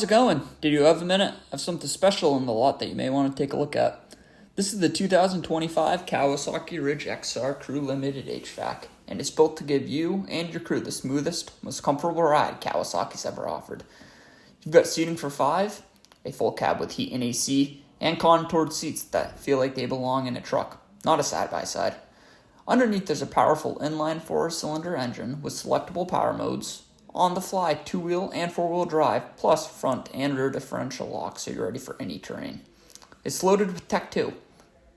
how's it going? Did you have a minute? I have something special in the lot that you may want to take a look at. This is the 2025 Kawasaki Ridge XR Crew Limited HVAC, and it's built to give you and your crew the smoothest, most comfortable ride Kawasaki's ever offered. You've got seating for 5, a full cab with heat and AC, and contoured seats that feel like they belong in a truck, not a side-by-side. Underneath there's a powerful inline 4-cylinder engine with selectable power modes, on-the-fly 2-wheel and 4-wheel drive, plus front and rear differential locks so you're ready for any terrain. It's loaded with Tech 2,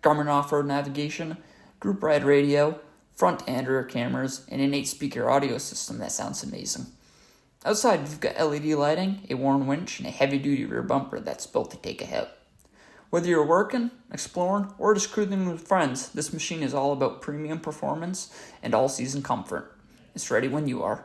Garmin off-road navigation, group ride radio, front and rear cameras, and an 8-speaker audio system that sounds amazing. Outside you've got LED lighting, a worn winch, and a heavy-duty rear bumper that's built to take a hit. Whether you're working, exploring, or just cruising with friends, this machine is all about premium performance and all-season comfort. It's ready when you are.